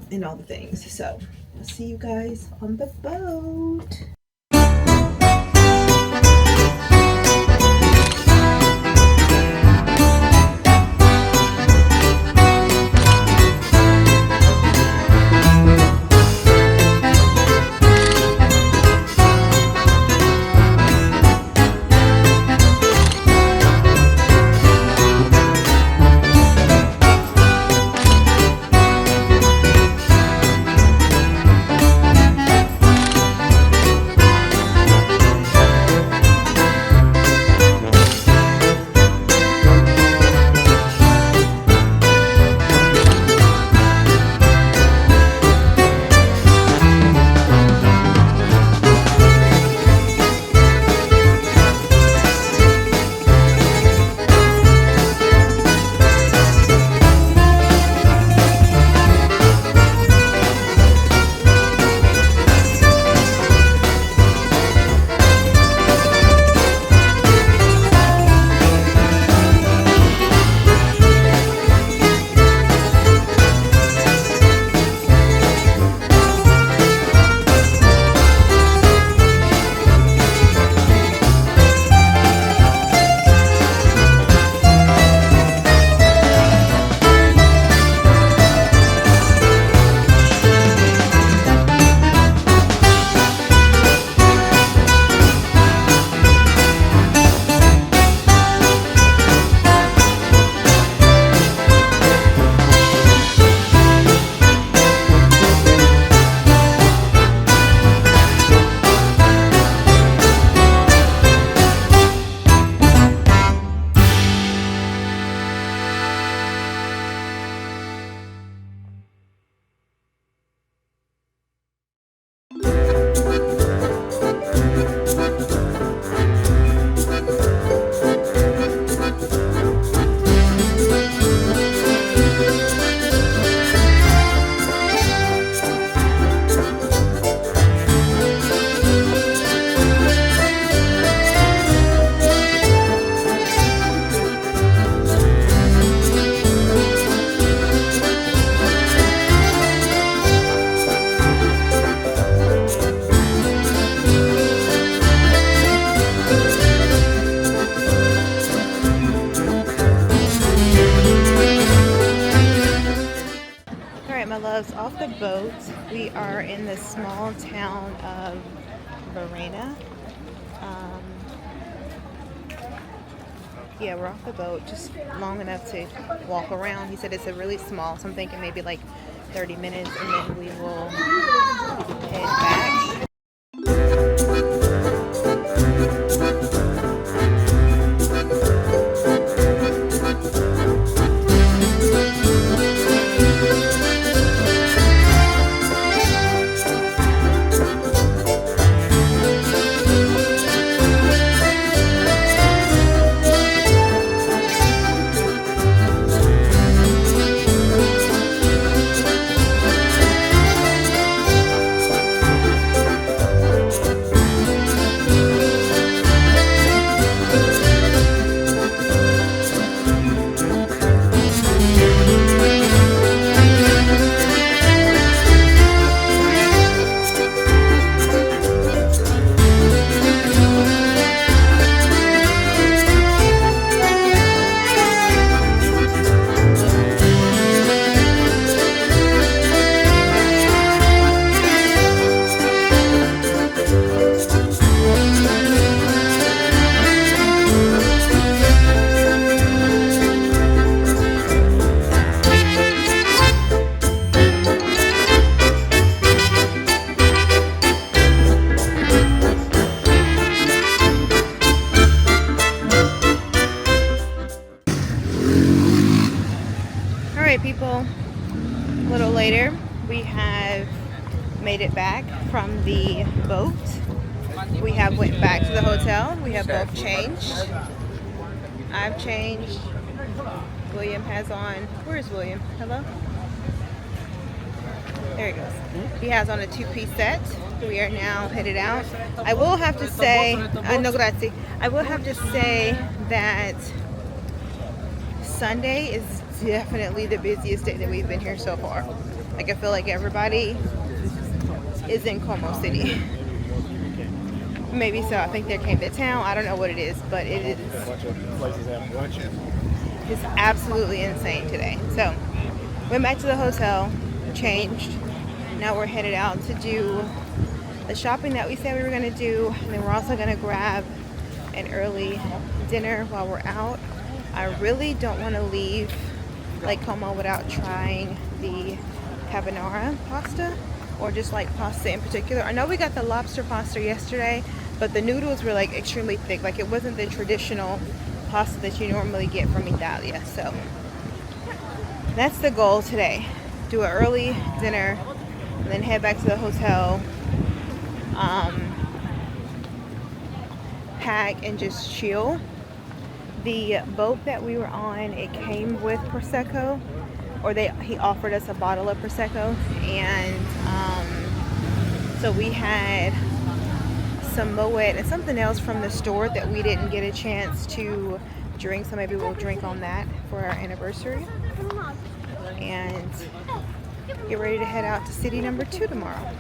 and all the things. So I'll see you guys on the boat. Off the boat, we are in the small town of Verena. Yeah, we're off the boat, just long enough to walk around. He said it's a really small, so I'm thinking maybe like 30 minutes, and then we will head back. People, a little later, we have made it back from the boat. We have went back to the hotel. We have both changed. I've changed. William has on, where is William? Hello? There he goes. He has on a two-piece set. We are now headed out. I will have to say, no grazie. I will have to say that Sunday is definitely the busiest day that we've been here so far. Like, I feel like everybody is in Como City. Maybe so. I think they came to town. I don't know what it is, but it is. It's absolutely insane today. So, went back to the hotel, changed. Now we're headed out to do the shopping that we said we were going to do. And then we're also going to grab an early dinner while we're out. I really don't want to leave Lake Como without trying the carbonara pasta, or just like pasta in particular. I know we got the lobster pasta yesterday, but the noodles were like extremely thick. Like, it wasn't the traditional pasta that you normally get from Italia. So that's the goal today. Do an early dinner and then head back to the hotel, pack and just chill. The boat that we were on, it came with Prosecco, or he offered us a bottle of Prosecco, and so we had some Moet and something else from the store that we didn't get a chance to drink, so maybe we'll drink on that for our anniversary and get ready to head out to city number 2 tomorrow.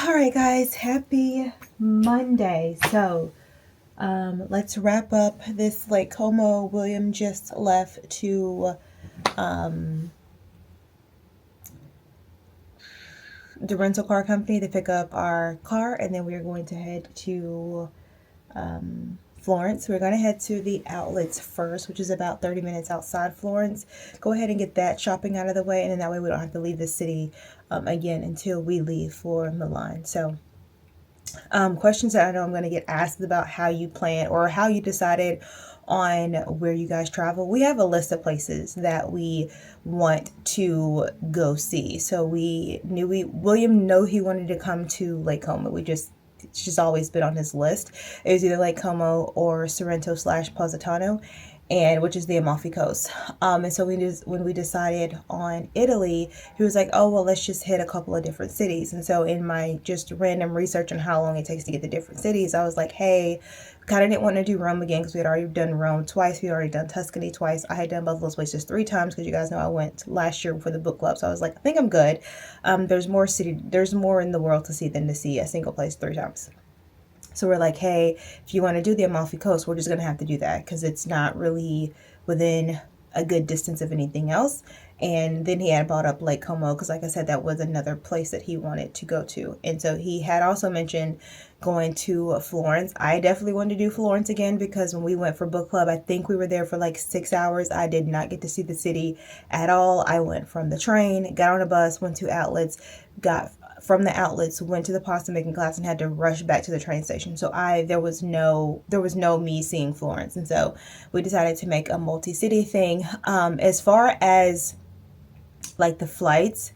All right, guys, happy Monday. So let's wrap up this Lake Como. William just left to the rental car company to pick up our car, and then we're going to head to Florence. We're going to head to the outlets first, which is about 30 minutes outside Florence. Go ahead and get that shopping out of the way, and then that way we don't have to leave the city again until we leave for Milan. So questions that I know I'm going to get asked about how you plan or how you decided on where you guys travel. We have a list of places that we want to go see. So William knew he wanted to come to Lake Como. It's just always been on his list. It was either Lake Como or Sorrento / Positano. and which is the Amalfi Coast. And so when we decided on Italy, he was like, oh, well, let's just hit a couple of different cities. And so in my just random research on how long it takes to get to different cities, I was like, hey, kind of didn't want to do Rome again because we had already done Rome twice. We had already done Tuscany twice. I had done both of those places 3 times because you guys know I went last year for the book club. So I was like, I think I'm good. There's more in the world to see than to see a single place 3 times. So we're like, hey, if you want to do the Amalfi Coast, we're just going to have to do that because it's not really within a good distance of anything else. And then he had brought up Lake Como because, like I said, that was another place that he wanted to go to. And so he had also mentioned going to Florence. I definitely wanted to do Florence again because when we went for book club, I think we were there for like 6 hours. I did not get to see the city at all. I went from the train, got on a bus, went to outlets, got from the outlets, went to the pasta making class, and had to rush back to the train station. So there was no me seeing Florence. And so we decided to make a multi-city thing. As far as like the flights,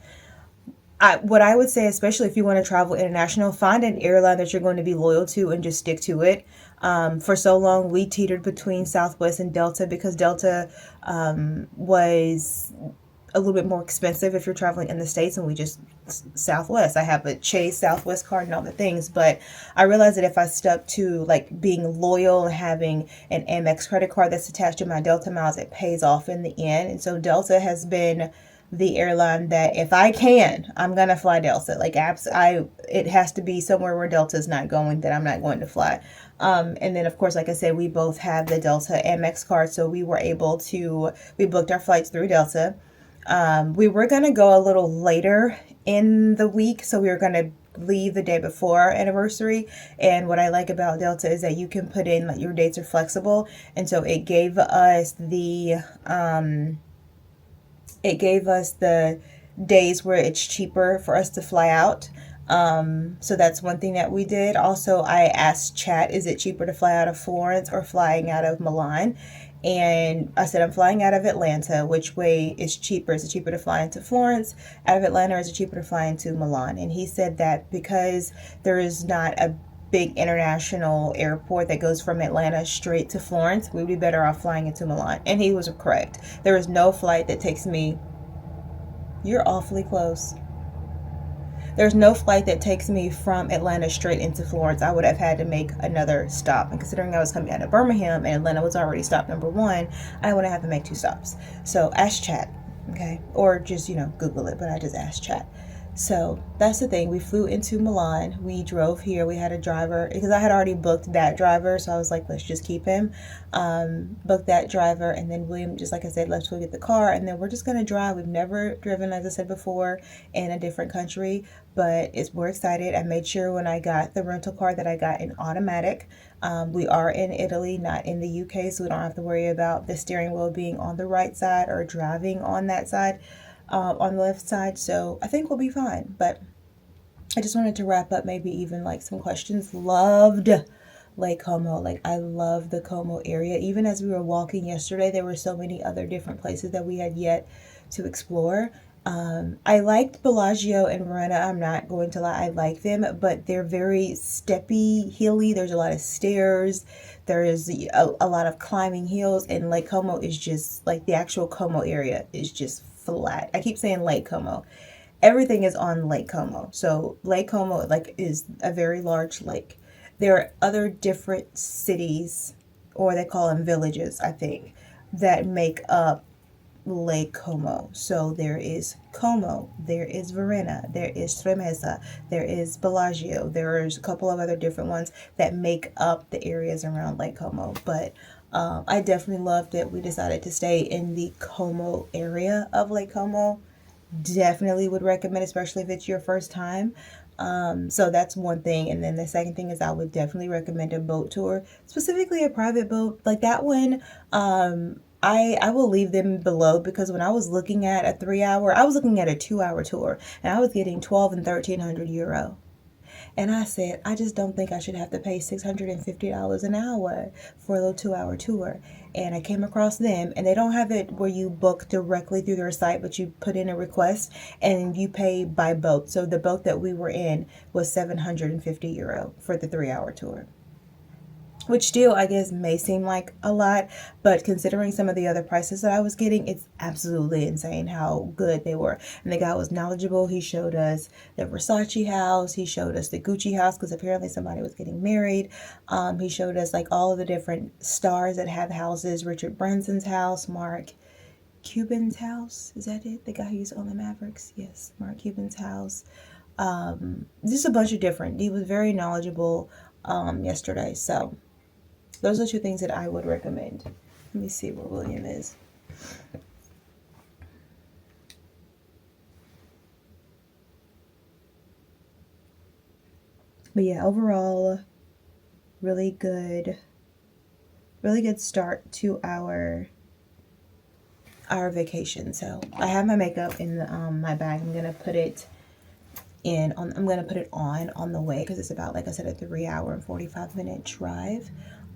what I would say, especially if you want to travel international, find an airline that you're going to be loyal to and just stick to it. For so long, we teetered between Southwest and Delta because Delta was a little bit more expensive if you're traveling in the States, and we just Southwest. I have a Chase Southwest card and all the things, but I realized that if I stuck to like being loyal and having an Amex credit card that's attached to my Delta miles, it pays off in the end. And so Delta has been the airline that if I can, I'm gonna fly Delta. Like it has to be somewhere where Delta is not going that I'm not going to fly. And then of course, like I said, we both have the Delta Amex card, so we booked our flights through Delta. We were going to go a little later in the week, so we were going to leave the day before our anniversary. And what I like about Delta is that you can put in, like, your dates are flexible, and so it gave us the days where it's cheaper for us to fly out. So that's one thing that we did. Also, I asked chat, is it cheaper to fly out of Florence or flying out of Milan? And I said, I'm flying out of Atlanta. Which way is cheaper? Is it cheaper to fly into Florence out of Atlanta, or is it cheaper to fly into Milan? And he said that because there is not a big international airport that goes from Atlanta straight to Florence, we'd be better off flying into Milan. And he was correct. There is no flight that takes me... You're awfully close. There's no flight that takes me from Atlanta straight into Florence. I would have had to make another stop. And considering I was coming out of Birmingham and Atlanta was already stop number 1, I would have to make 2 stops. So ask chat, okay? Or just, Google it, but I just asked chat. So that's the thing. We flew into Milan. We drove here. We had a driver because I had already booked that driver. So I was like, let's just keep him. Booked that driver. And then William, just like I said, let's go get the car. And then we're just going to drive. We've never driven, as I said before, in a different country. But we're excited. I made sure when I got the rental car that I got an automatic. We are in Italy, not in the UK. So we don't have to worry about the steering wheel being on the right side or driving on that side. On the left side, so I think we'll be fine. But I just wanted to wrap up maybe even like some questions. Loved Lake Como. Like, I love the Como area. Even as we were walking yesterday, there were so many other different places that we had yet to explore. I liked Bellagio and Verona. I'm not going to lie, I like them, but they're very steppy, hilly. There's a lot of stairs. There is a lot of climbing hills, and Lake Como is just like the actual Como area is just flat. I keep saying Lake Como. Everything is on Lake Como. So Lake Como is a very large lake. There are other different cities, or they call them villages, I think, that make up Lake Como. So there is Como, there is Verona, there is Tremesa, there is Bellagio, there's a couple of other different ones that make up the areas around Lake Como. But I definitely loved it. We decided to stay in the Como area of Lake Como. Definitely would recommend, especially if it's your first time. So that's one thing. And then the second thing is I would definitely recommend a boat tour, specifically a private boat. Like that one, I will leave them below, because when I was looking at a 3-hour, I was looking at a 2-hour tour, and I was getting 12 and 1,300 euro. And I said, I just don't think I should have to pay $650 an hour for a little 2-hour tour. And I came across them, and they don't have it where you book directly through their site, but you put in a request and you pay by boat. So the boat that we were in was 750 euro for the 3-hour tour, which still I guess may seem like a lot, but considering some of the other prices that I was getting, it's absolutely insane how good they were. And the guy was knowledgeable. He showed us the Versace house, he showed us the Gucci house because apparently somebody was getting married. He showed us like all of the different stars that have houses, Richard Branson's house, Mark Cuban's house, is that it? The guy who used to own the Mavericks? Yes, Mark Cuban's house. Just a bunch of different. He was very knowledgeable yesterday. So those are two things that I would recommend. Let me see where William is. But yeah, overall, really good start to our vacation. So I have my makeup in my bag. I'm gonna put it on the way because it's about, like I said, a 3-hour and 45-minute drive.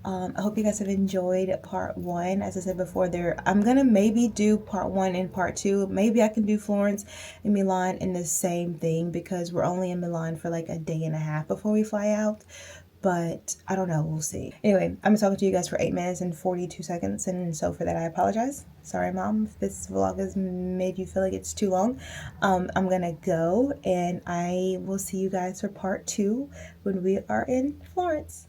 I hope you guys have enjoyed part 1. As I said before, I'm gonna maybe do part 1 and part 2. Maybe I can do Florence and Milan in the same thing because we're only in Milan for like a day and a half before we fly out. But I don't know, we'll see. Anyway, I'm talking to you guys for 8 minutes and 42 seconds, and so for that I apologize. Sorry, Mom, if this vlog has made you feel like it's too long. I'm gonna go, and I will see you guys for part 2 when we are in Florence.